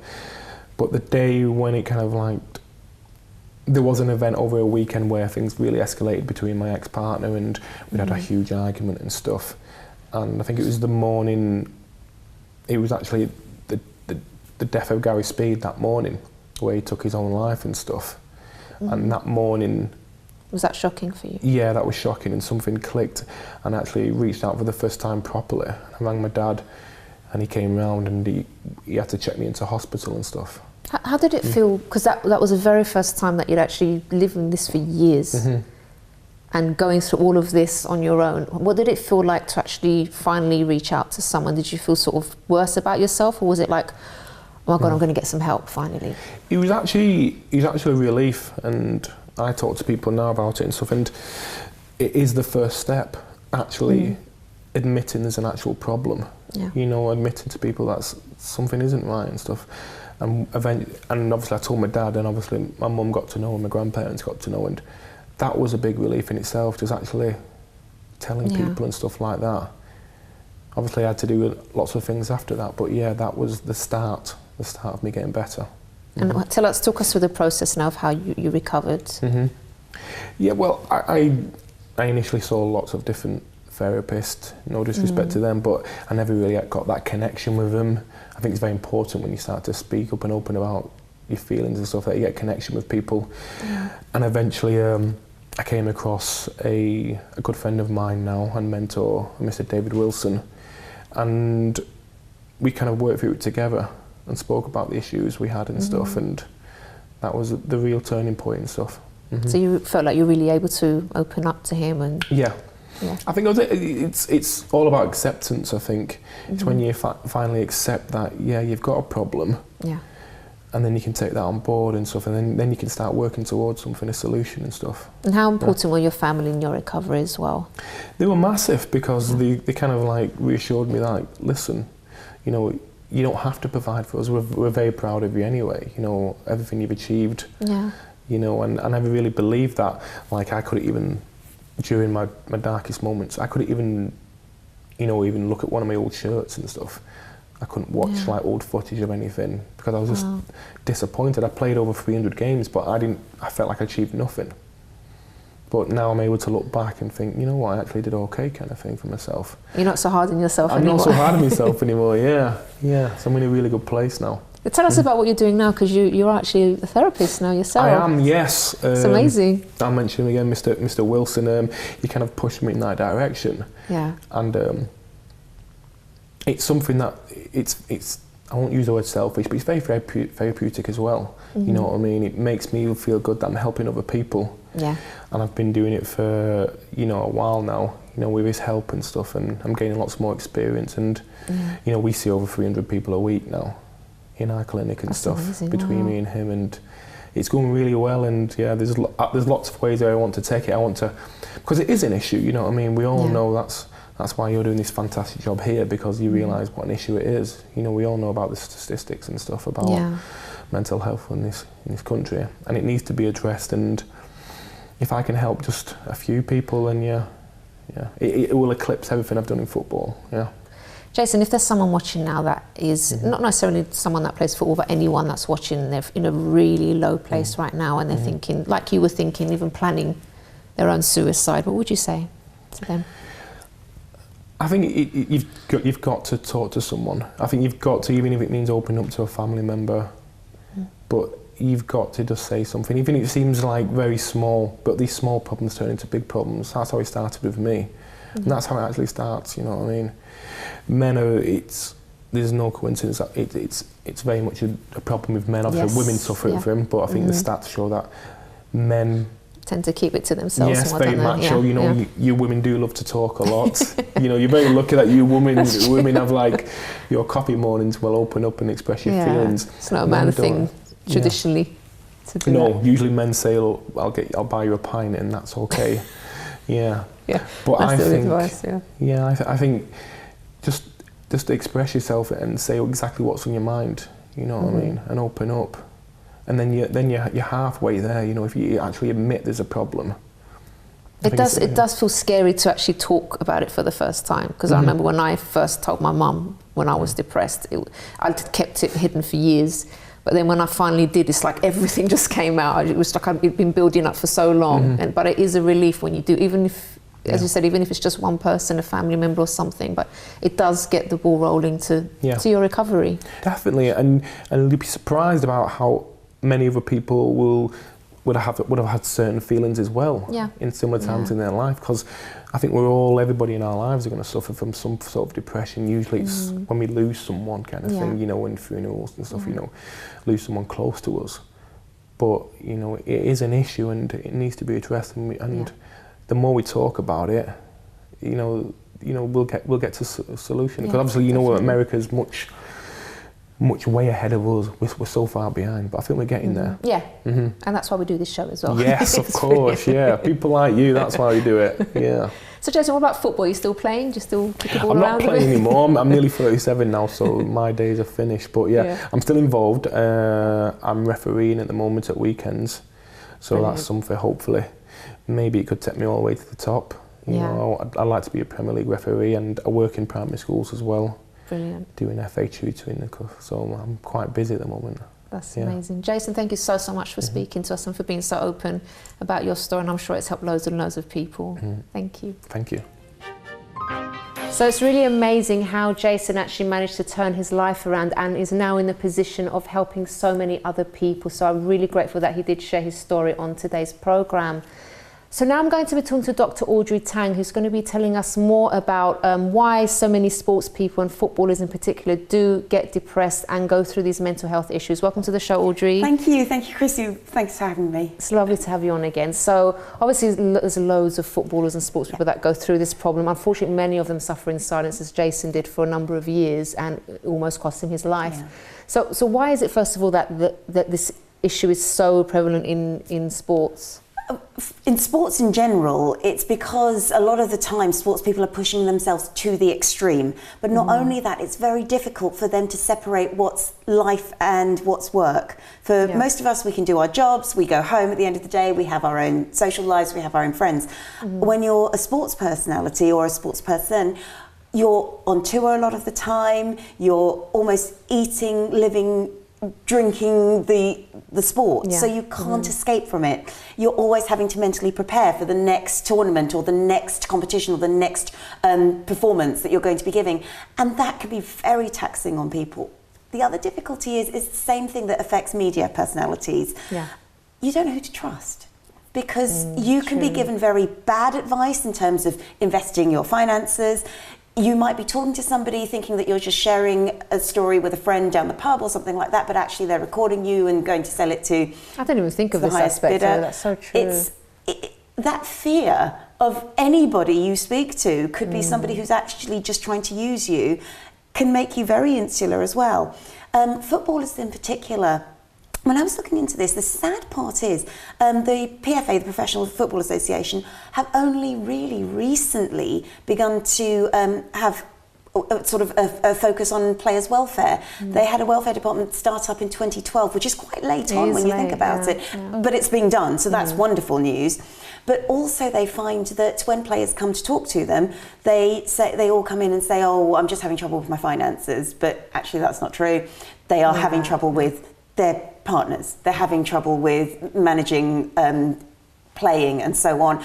But the day when it kind of like, there was an event over a weekend where things really escalated between my ex-partner, and we had a huge argument and stuff. And I think it was the morning, it was actually the death of Gary Speed that morning. the way he took his own life and stuff. And that morning... Was that shocking for you? Yeah, that was shocking, and something clicked, and actually reached out for the first time properly. I rang my dad, and he came round, and he had to check me into hospital and stuff. How did it feel? Because that was the very first time that you'd actually lived in this for years, and going through all of this on your own. What did it feel like to actually finally reach out to someone? Did you feel sort of worse about yourself, or was it like, oh my God, I'm going to get some help finally? It was actually a relief, and I talk to people now about it and stuff, and it is the first step, actually admitting there's an actual problem. You know, admitting to people that something isn't right and stuff. And obviously I told my dad, and obviously my mum got to know, and my grandparents got to know, and that was a big relief in itself, just actually telling people and stuff like that. Obviously I had to do lots of things after that, but yeah, that was the start of me getting better. And talk us through the process now of how you recovered. Yeah, well, I initially saw lots of different therapists, no disrespect to them, but I never really got that connection with them. I think it's very important when you start to speak up and open about your feelings and stuff, that you get connection with people. And eventually I came across a good friend of mine now and mentor, Mr. David Wilson, and we kind of worked through it together and spoke about the issues we had and stuff, and that was the real turning point and stuff. So you felt like you were really able to open up to him? And yeah. I think it's all about acceptance, I think. It's when you finally accept that, yeah, you've got a problem, and then you can take that on board and stuff, and then you can start working towards something, a solution and stuff. And how important were your family in your recovery as well? They were massive, because they kind of like reassured me, like, listen, you know, you don't have to provide for us. We're very proud of you anyway. You know, everything you've achieved. You know, and I never really believed that. Like, I couldn't even, during my darkest moments, I couldn't even, you know, even look at one of my old shirts and stuff. I couldn't watch like old footage of anything, because I was just disappointed. I played over 300 games, but I felt like I achieved nothing. But now I'm able to look back and think, you know what, I actually did okay, kind of thing, for myself. You're not so hard on yourself anymore. I'm not so hard on myself anymore, yeah. So I'm in a really good place now. Tell us about what you're doing now, because you're actually a therapist now yourself. I am, yes. It's amazing. I'll mention him again, Mr. Wilson. He kind of pushed me in that direction. And it's something that, it's I won't use the word selfish, but it's very therapeutic as well. You know what I mean? It makes me feel good that I'm helping other people. And I've been doing it for, you know, a while now, you know, with his help and stuff, and I'm gaining lots more experience, and you know, we see over 300 people a week now in our clinic and stuff, amazing, between me and him, and it's going really well. And yeah, there's lots of ways that I want to take it. I want to, because it is an issue, you know what I mean? We all know that's why you're doing this fantastic job here, because you realise what an issue it is. You know, we all know about the statistics and stuff about mental health in this country, and it needs to be addressed. And if I can help just a few people, then it will eclipse everything I've done in football. Jason, if there's someone watching now that is not necessarily someone that plays football, but anyone that's watching, they're in a really low place right now, and they're thinking, like you were thinking, even planning their own suicide, what would you say to them? I think you've got to talk to someone. I think you've got to, even if it means opening up to a family member, but you've got to just say something, even if it seems like very small, but these small problems turn into big problems. That's how it started with me. And that's how it actually starts, you know what I mean? Men are, there's no coincidence that it's very much a problem with men. Obviously women suffer from it, but I think the stats show that men tend to keep it to themselves. Yes, very macho. You know, you women do love to talk a lot. You know, you're very lucky that you women have like your coffee mornings will open up and express your feelings. It's not a man thing traditionally to do that. Usually men say, oh, I'll buy you a pint, and that's okay. But that's I think advice, I think just express yourself and say exactly what's on your mind. You know what I mean, and open up. And then you're halfway there, you know, if you actually admit there's a problem. It does feel scary to actually talk about it for the first time, because I remember when I first told my mum when I was depressed, I kept it hidden for years. But then when I finally did, it's like everything just came out. It was like it'd been building up for so long. But it is a relief when you do, even if, as you said, even if it's just one person, a family member or something, but it does get the ball rolling to your recovery. Definitely, and you'd be surprised about how many other people would have had certain feelings as well in similar times in their life, because I think everybody in our lives are going to suffer from some sort of depression. Usually it's when we lose someone kind of thing, you know, in funerals and stuff, you know, lose someone close to us. But, you know, it is an issue and it needs to be addressed, and the more we talk about it, you know, we'll get to a solution. Because obviously, you know, America's much way ahead of us. We're so far behind, but I think we're getting there. Yeah, and that's why we do this show as well. Yes, of course, people like you, that's why we do it, yeah. So Jason, what about football? Are you still playing? Do you still kick the ball I'm around? not playing anymore. I'm nearly 37 now, so my days are finished. But I'm still involved. I'm refereeing at the moment at weekends, so that's something, hopefully. Maybe it could take me all the way to the top. You know, I'd like to be a Premier League referee, and I work in primary schools as well. Brilliant. Doing FA tutoring, so I'm quite busy at the moment. That's amazing. Jason, thank you so much for speaking to us and for being so open about your story, and I'm sure it's helped loads and loads of people. Thank you. Thank you. So it's really amazing how Jason actually managed to turn his life around and is now in the position of helping so many other people. So I'm really grateful that he did share his story on today's programme. So now I'm going to be talking to Dr. Audrey Tang, who's going to be telling us more about why so many sports people and footballers in particular do get depressed and go through these mental health issues. Welcome to the show, Audrey. Thank you, Chrissy. Thanks for having me. It's lovely to have you on again. So obviously there's loads of footballers and sports people that go through this problem. Unfortunately, many of them suffer in silence, as Jason did for a number of years, and it almost cost him his life. Yeah. So why is it, first of all, that this issue is so prevalent in sports? In sports in general, it's because a lot of the time sports people are pushing themselves to the extreme. But not only that, it's very difficult for them to separate what's life and what's work. For most of us, we can do our jobs, we go home at the end of the day, we have our own social lives, we have our own friends. When you're a sports personality or a sports person, you're on tour a lot of the time, you're almost eating, living, drinking the sport, so you can't escape from it. You're always having to mentally prepare for the next tournament or the next competition or the next performance that you're going to be giving, and that can be very taxing on people. The other difficulty is the same thing that affects media personalities. You don't know who to trust, because you can be given very bad advice in terms of investing your finances. You might be talking to somebody thinking that you're just sharing a story with a friend down the pub or something like that, but actually they're recording you and going to sell it to I didn't even think of this aspect. That's so true. That fear of anybody you speak to could be somebody who's actually just trying to use you, can make you very insular as well. Footballers in particular, when I was looking into this, the sad part is the PFA, the Professional Football Association, have only really recently begun to have a focus on players' welfare. They had a welfare department start up in 2012, which is quite late on when you think about it, but it's being done, so that's wonderful news. But also they find that when players come to talk to them, they all come in and say, oh, I'm just having trouble with my finances, but actually that's not true. They are having trouble with their partners, they're having trouble with managing playing and so on,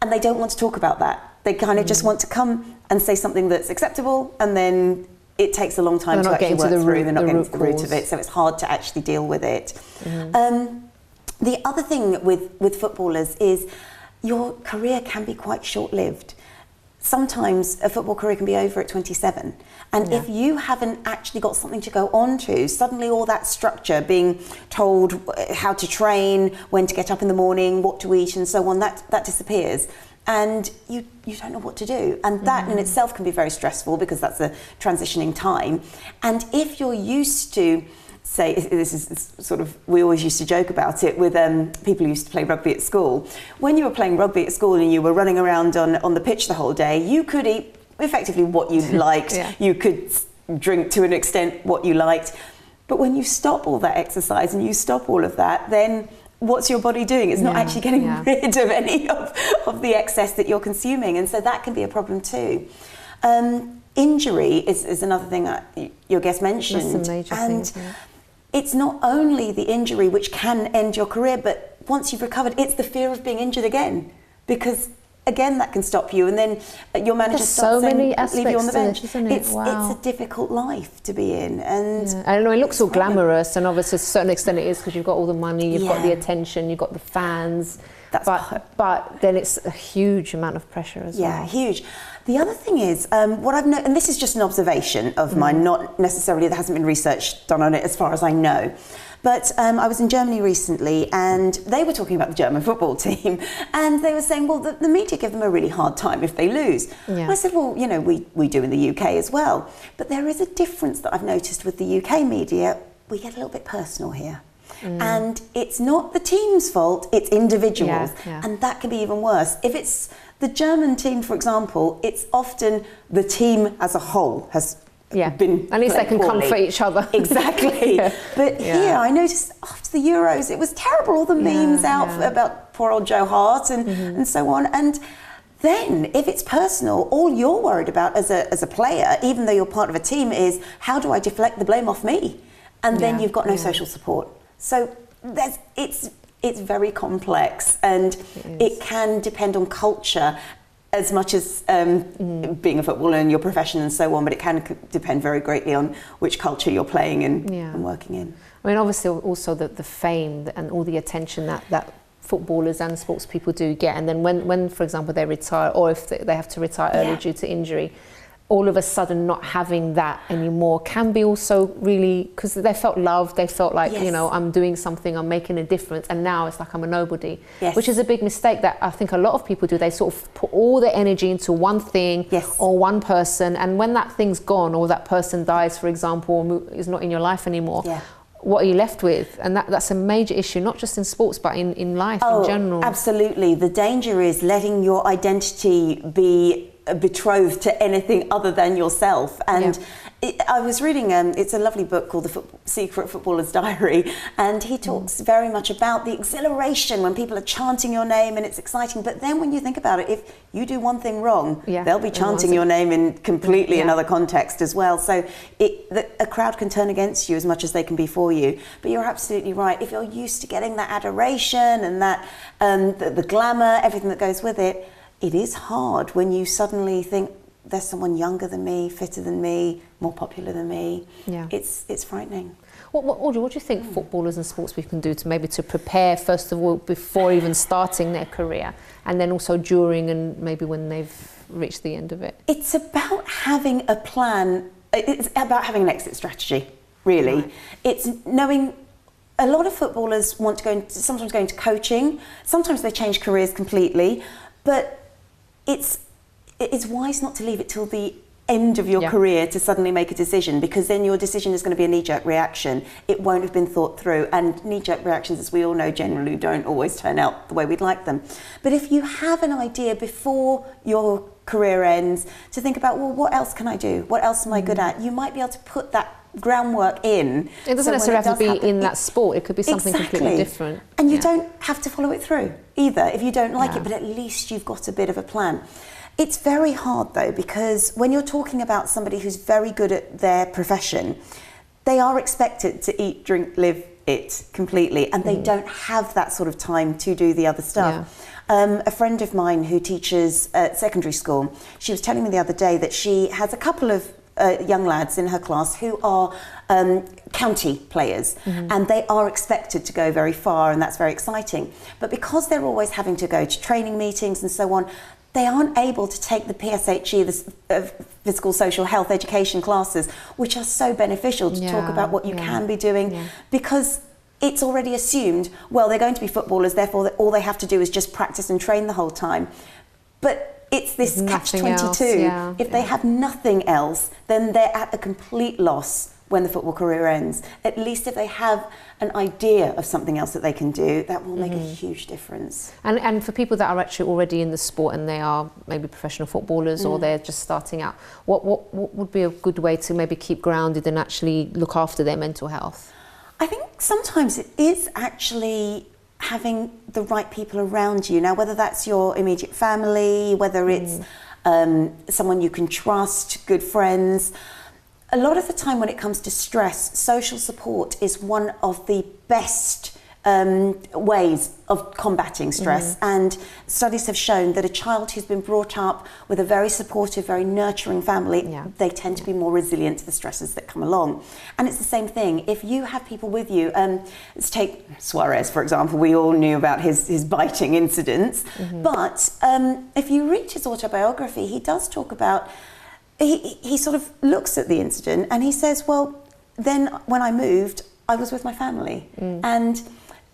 and they don't want to talk about that. They kind of just want to come and say something that's acceptable, and then it takes a long time to actually work through. They're not getting to the root of it, so it's hard to actually deal with it. The other thing with footballers is your career can be quite short-lived. Sometimes a football career can be over at 27. And if you haven't actually got something to go on to, suddenly all that structure, being told how to train, when to get up in the morning, what to eat and so on, that disappears. And you don't know what to do. And that in itself can be very stressful, because that's a transitioning time. And if you're used to, say, this is sort of, we always used to joke about it with people who used to play rugby at school. When you were playing rugby at school and you were running around on the pitch the whole day, you could eat effectively what you liked. You could drink to an extent what you liked. But when you stop all that exercise and you stop all of that, then what's your body doing? It's not actually getting rid of any of the excess that you're consuming. And so that can be a problem too. Injury is another thing that your guest mentioned. That's a major thing. It's not only the injury which can end your career, but once you've recovered, it's the fear of being injured again. Because again, that can stop you, and then your manager starts saying, leave you on the bench. It's a difficult life to be in, and I don't know. It looks all glamorous, and obviously to a certain extent it is, because you've got all the money, you've got the attention, you've got the fans. But then it's a huge amount of pressure as well. Yeah, huge. The other thing is, what I've noticed, and this is just an observation of mine, not necessarily, there hasn't been research done on it as far as I know. But I was in Germany recently, and they were talking about the German football team, and they were saying, well, the media give them a really hard time if they lose. And I said, well, you know, we do in the UK as well. But there is a difference that I've noticed with the UK media. We get a little bit personal here. And it's not the team's fault, it's individuals. And that can be even worse. If it's the German team, for example, it's often the team as a whole has been at least they can comfort each other. Exactly. But here, I noticed after the Euros, it was terrible. All the memes out about poor old Joe Hart and so on. And then, if it's personal, all you're worried about as a player, even though you're part of a team, is how do I deflect the blame off me? And then you've got no social support. So it's very complex, and it can depend on culture as much as being a footballer and your profession and so on, but it can depend very greatly on which culture you're playing in and working in. I mean, obviously also the fame and all the attention that footballers and sports people do get, and then when for example they retire, or if they have to retire early due to injury, all of a sudden not having that anymore can be also really, because they felt loved, they felt like, you know, I'm doing something, I'm making a difference, and now it's like I'm a nobody, which is a big mistake that I think a lot of people do. They sort of put all their energy into one thing or one person, and when that thing's gone, or that person dies, for example, or is not in your life anymore, what are you left with? And that's a major issue, not just in sports, but in life in general. Absolutely. The danger is letting your identity be betrothed to anything other than yourself. And I was reading, it's a lovely book called The Secret Footballer's Diary, and he talks very much about the exhilaration when people are chanting your name and it's exciting. But then when you think about it, if you do one thing wrong, they'll be chanting your name in completely another context as well. So a crowd can turn against you as much as they can be for you. But you're absolutely right. If you're used to getting that adoration and that the glamour, everything that goes with it, it is hard when you suddenly think there's someone younger than me, fitter than me, more popular than me. It's frightening. Audrey, what do you think footballers and sports people can do to prepare, first of all, before even starting their career, and then also during and maybe when they've reached the end of it? It's about having a plan. It's about having an exit strategy, really. Right. It's knowing. A lot of footballers want to sometimes go into coaching, sometimes they change careers completely, but it's wise not to leave it till the end of your career to suddenly make a decision, because then your decision is going to be a knee-jerk reaction. It won't have been thought through, and knee-jerk reactions, as we all know, generally don't always turn out the way we'd like them. But if you have an idea before your career ends to think about, well, what else can I do? What else am I good at? You might be able to put that groundwork in. It doesn't necessarily have to be in that sport. It could be something completely different. And you don't have to follow it through either if you don't like it, but at least you've got a bit of a plan. It's very hard though, because when you're talking about somebody who's very good at their profession, they are expected to eat, drink, live it completely, and they don't have that sort of time to do the other stuff. A friend of mine who teaches at secondary school, she was telling me the other day that she has a couple of young lads in her class who are county players, and they are expected to go very far, and that's very exciting. But because they're always having to go to training meetings and so on, they aren't able to take the PSHE, the physical, social, health, education classes, which are so beneficial to talk about what you can be doing, because it's already assumed, well, they're going to be footballers, therefore all they have to do is just practice and train the whole time. But it's this catch-22. If they have nothing else, then they're at a complete loss when the football career ends. At least if they have an idea of something else that they can do, that will make a huge difference. And for people that are actually already in the sport and they are maybe professional footballers or they're just starting out, what would be a good way to maybe keep grounded and actually look after their mental health? I think sometimes it is actually having the right people around you. Now, whether that's your immediate family, whether it's someone you can trust, good friends. A lot of the time when it comes to stress, social support is one of the best ways of combating stress, and studies have shown that a child who's been brought up with a very supportive, very nurturing family, they tend to be more resilient to the stresses that come along. And it's the same thing. If you have people with you, let's take Suarez, for example. We all knew about his biting incidents, but if you read his autobiography, he does talk about, he sort of looks at the incident and he says, well, then when I moved, I was with my family. And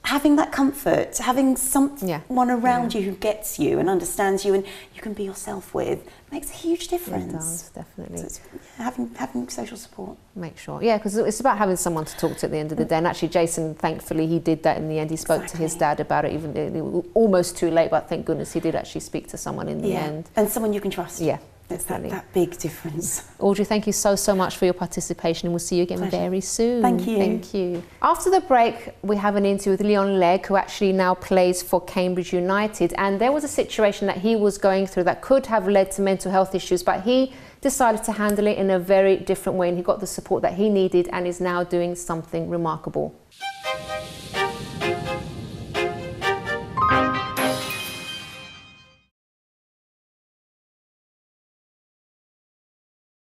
having that comfort, having someone around you who gets you and understands you and you can be yourself with, makes a huge difference. It does, definitely. So it's, having social support. Make sure, because it's about having someone to talk to at the end of the day. And actually, Jason, thankfully, he did that in the end. He spoke to his dad about it, even it was almost too late, but thank goodness he did actually speak to someone in the end. And someone you can trust. Yeah. It's that big difference. Audrey, thank you so much for your participation, and we'll see you again very soon. Thank you. Thank you. After the break, we have an interview with Leon Legg, who actually now plays for Cambridge United, and there was a situation that he was going through that could have led to mental health issues, but he decided to handle it in a very different way, and he got the support that he needed and is now doing something remarkable.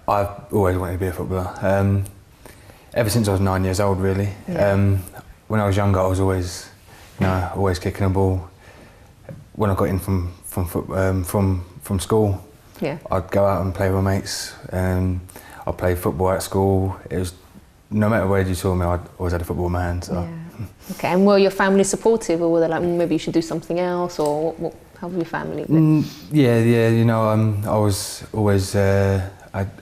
I've always wanted to be a footballer, ever since I was 9 years old, really. When I was younger, I was always, always kicking a ball. When I got in from school, I'd go out and play with my mates. I played football at school. It was, no matter where you saw me, I always had a football in my hand. So. Okay, and were your family supportive, or were they like, maybe you should do something else, or how was your family? I was always.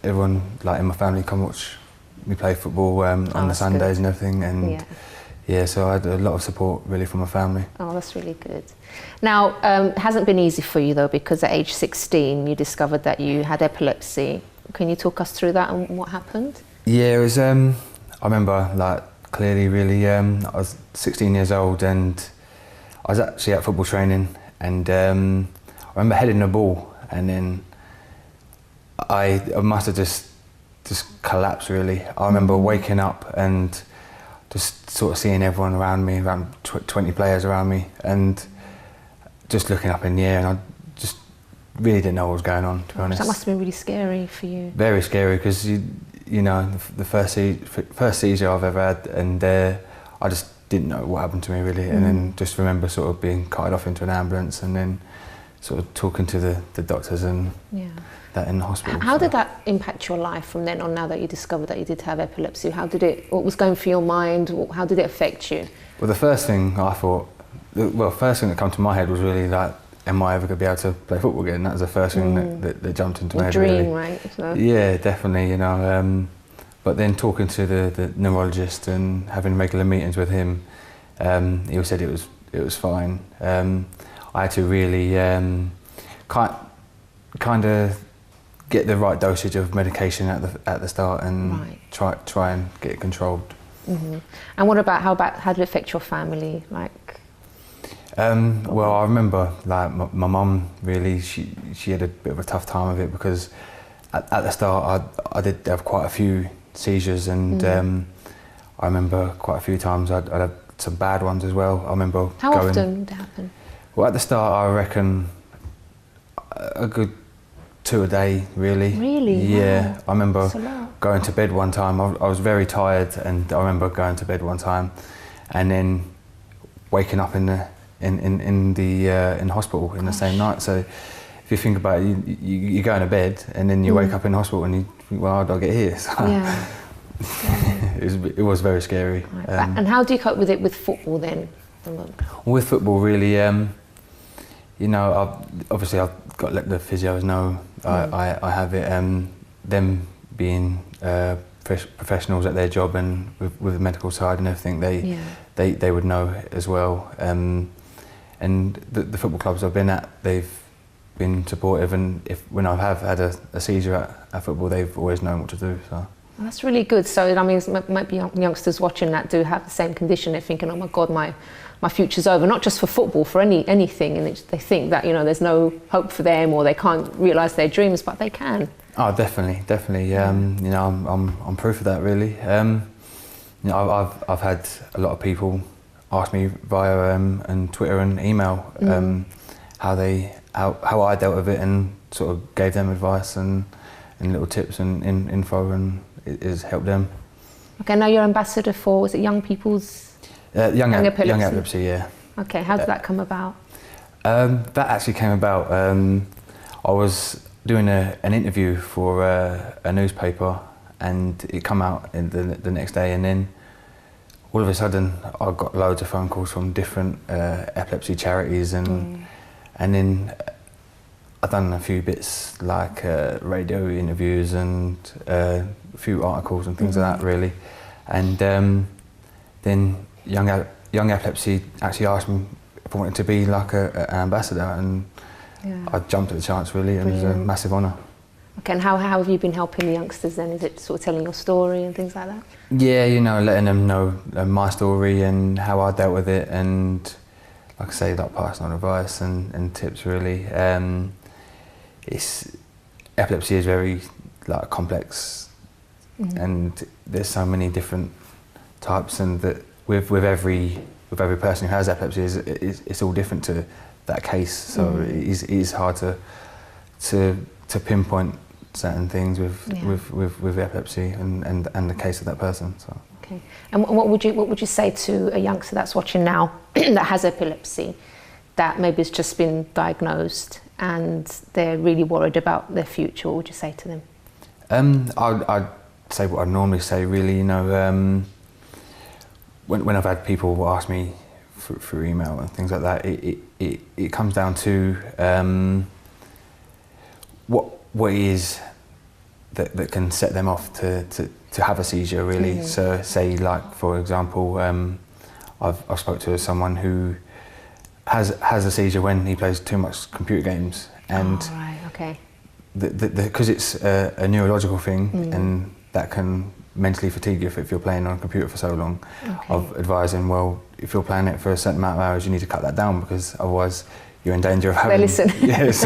Everyone in my family come watch me play football on the Sundays and everything, and so I had a lot of support really from my family. Oh, that's really good. Now, it hasn't been easy for you though, because at age 16 you discovered that you had epilepsy. Can you talk us through that and what happened? Yeah, it was. I remember clearly, really. I was 16 years old and I was actually at football training, and I remember heading the ball, and then I must have just collapsed, really. I remember waking up and just sort of seeing everyone around me, around 20 players around me, and just looking up in the air, and I just really didn't know what was going on, to be honest. That must have been really scary for you. Very scary, because the first seizure I've ever had, and I just didn't know what happened to me, really. And then just remember sort of being carted off into an ambulance, and then sort of talking to the doctors and that in the hospital. How did that impact your life from then on, now that you discovered that you did have epilepsy? What was going through your mind? How did it affect you? Well, the first thing I thought, first thing that came to my head was really am I ever going to be able to play football again? That was the first thing that jumped into my head. Dream, really. right? So. Yeah, definitely, but then talking to the neurologist and having regular meetings with him, he said it was fine. I had to really kind of get the right dosage of medication at the start, and try and get it controlled. And what about how did it affect your family? Well, I remember my mum really, she had a bit of a tough time of it, because at the start I did have quite a few seizures, and I remember quite a few times I'd had some bad ones as well. I remember How often would it happen? Well, at the start I reckon a good 2 a day, really. Really? Yeah. Wow. I remember going to bed one time. I was very tired, and I remember going to bed one time, and then waking up in the hospital in the same night. So if you think about it, you go to bed and then you wake up in the hospital and you think, well, how did I get here? So it was very scary. Right. And how do you cope with it with football then? With football, really, obviously I've got to let the physios know I have it. Them being professionals at their job and with the medical side and everything, they would know as well. And the football clubs I've been at, they've been supportive, and when I have had a seizure at football, they've always known what to do. So. Well, that's really good. So I mean, might be youngsters watching that do have the same condition. They're thinking, oh my God, my future's over. Not just for football, for anything, and they think that there's no hope for them, or they can't realise their dreams, but they can. Oh, definitely. I'm proof of that, really. I've had a lot of people asked me via and Twitter and email how I dealt with it, and sort of gave them advice and little tips and info, and it has helped them. Okay, now you're ambassador for, was it young people's young epilepsy? Yeah. Okay, how did that come about? That actually came about. I was doing an interview for a newspaper, and it came out in the next day, and then all of a sudden I got loads of phone calls from different epilepsy charities, and then I've done a few bits like radio interviews and a few articles and things like that, really. And then Young Epilepsy actually asked me if I wanted to be like an ambassador, and I jumped at the chance, really, and it was a massive honour. Okay, and how have you been helping the youngsters then? Is it sort of telling your story and things like that? Yeah, you know, letting them know my story and how I dealt with it, and like I say, like personal advice and tips, really. Epilepsy is very like complex, and there's so many different types, and that with every person who has epilepsy, it's all different to that case. So it is hard to pinpoint certain things with epilepsy and the case of that person. So. Okay. And what would you say to a youngster that's watching now that has epilepsy, that maybe has just been diagnosed and they're really worried about their future? What would you say to them? I'd say what I normally say, really. You know, when I've had people ask me through email and things like that, it comes down to what it is that can set them off to have a seizure, really. So say, like, for example, I've spoke to someone who has a seizure when he plays too much computer games, and because it's a neurological thing, and that can mentally fatigue you if you're playing on a computer for so long. I've advised him, well, if you're playing it for a certain amount of hours, you need to cut that down, because otherwise you're in danger of having... listen. Yes,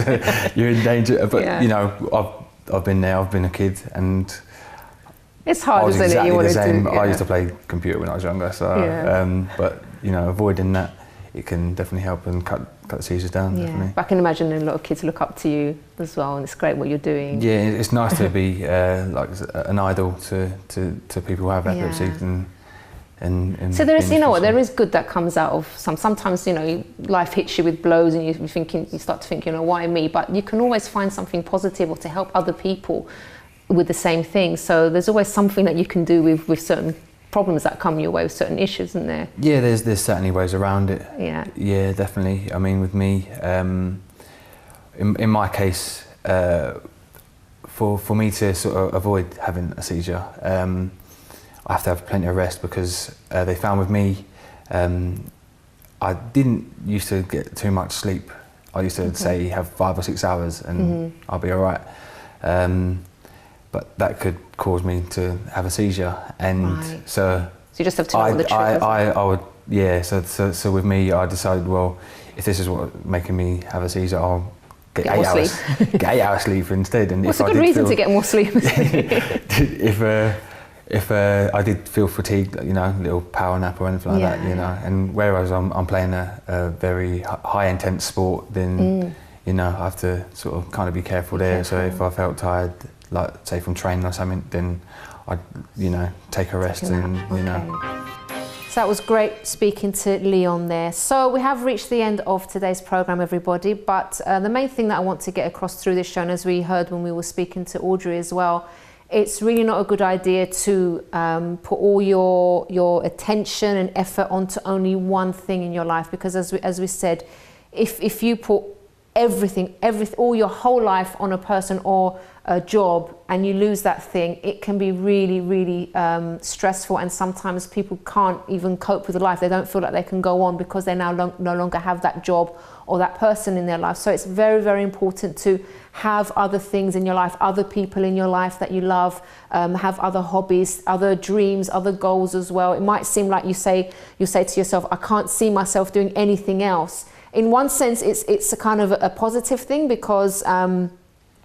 you're in danger. But you know, I've been there, I've been a kid, and it's hard, isn't exactly it? You the same. I used to play computer when I was younger, so but you know, avoiding that, it can definitely help and cut the seizures down. Definitely. But I can imagine a lot of kids look up to you as well, and it's great what you're doing. Yeah, it's nice to be like an idol to people who have epilepsy, and so there is, you know what, there is good that comes out of sometimes, you know, life hits you with blows, and you start to think, you know, why me? But you can always find something positive, or to help other people with the same thing. So there's always something that you can do with certain problems that come your way, with certain issues, isn't there? Yeah, there's certainly ways around it. Yeah, definitely. I mean, with me, in my case, for me to sort of avoid having a seizure, I have to have plenty of rest, because they found with me, I didn't used to get too much sleep. I used to say have 5 or 6 hours and I'll be all right. But that could cause me to have a seizure, and so you just have to know what the trick is. I would, so with me, I decided, well, if this is what's making me have a seizure, I'll get 8 hours, get 8 hours sleep instead. And what's a good reason to get more sleep? if I did feel fatigued, you know, a little power nap or anything like that, you know, and whereas I'm playing a very high intense sport, then you know, I have to sort of kind of be careful there. So if I felt tired, like say from training or something, then I'd, you know, take a rest and you know. So that was great speaking to Leon there. So we have reached the end of today's programme, everybody, but the main thing that I want to get across through this show, and as we heard when we were speaking to Audrey as well, it's really not a good idea to put all your attention and effort onto only one thing in your life, because as we said, if you put everything, all your whole life on a person or a job, and you lose that thing, it can be really, really stressful, and sometimes people can't even cope with life. They don't feel like they can go on because they now no longer have that job or that person in their life. So it's very, very important to have other things in your life, other people in your life that you love, have other hobbies, other dreams, other goals as well. It might seem like you say to yourself, I can't see myself doing anything else. In one sense, it's a kind of a positive thing, because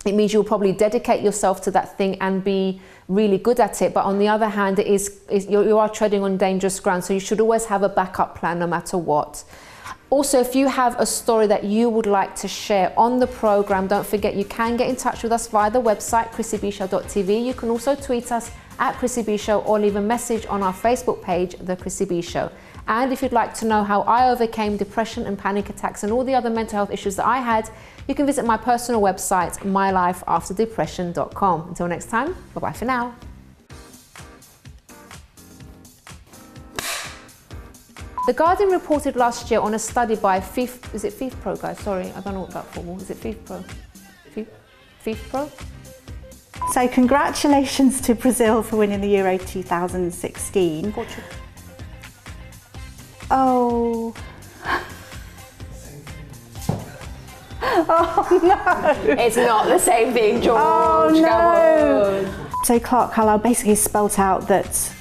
it means you'll probably dedicate yourself to that thing and be really good at it. But on the other hand, you are treading on dangerous ground, so you should always have a backup plan no matter what. Also, if you have a story that you would like to share on the program, don't forget you can get in touch with us via the website chrissybshow.tv. You can also tweet us at Chrissy B Show or leave a message on our Facebook page, The Chrissy B Show. And if you'd like to know how I overcame depression and panic attacks and all the other mental health issues that I had, you can visit my personal website, mylifeafterdepression.com. Until next time, bye-bye for now. The Guardian reported last year on a study by Fifpro, guys? Sorry, I don't know about football. Is it Fifpro? Fifpro? So congratulations to Brazil for winning the Euro 2016. Portugal. Oh. Oh no! It's not the same thing, George. Oh no! So Clark Carlisle basically spelt out that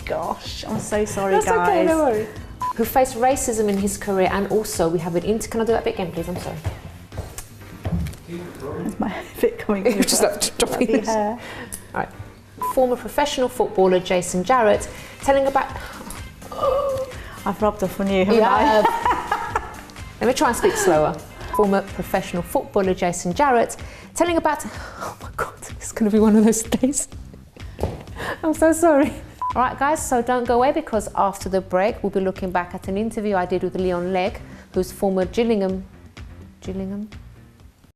gosh, I'm so sorry, That's guys. Okay, no worry. Who faced racism in his career, and also we have an can I do that bit again, please? I'm sorry. Is my fit coming? It was just like dropping this. All right. Former professional footballer Jason Jarrett telling about. I've rubbed off on you, haven't I? Let me try and speak slower. Former professional footballer Jason Jarrett telling about. Oh my God, it's going to be one of those days. I'm so sorry. All right, guys, so don't go away, because after the break, we'll be looking back at an interview I did with Leon Legg, who's former Gillingham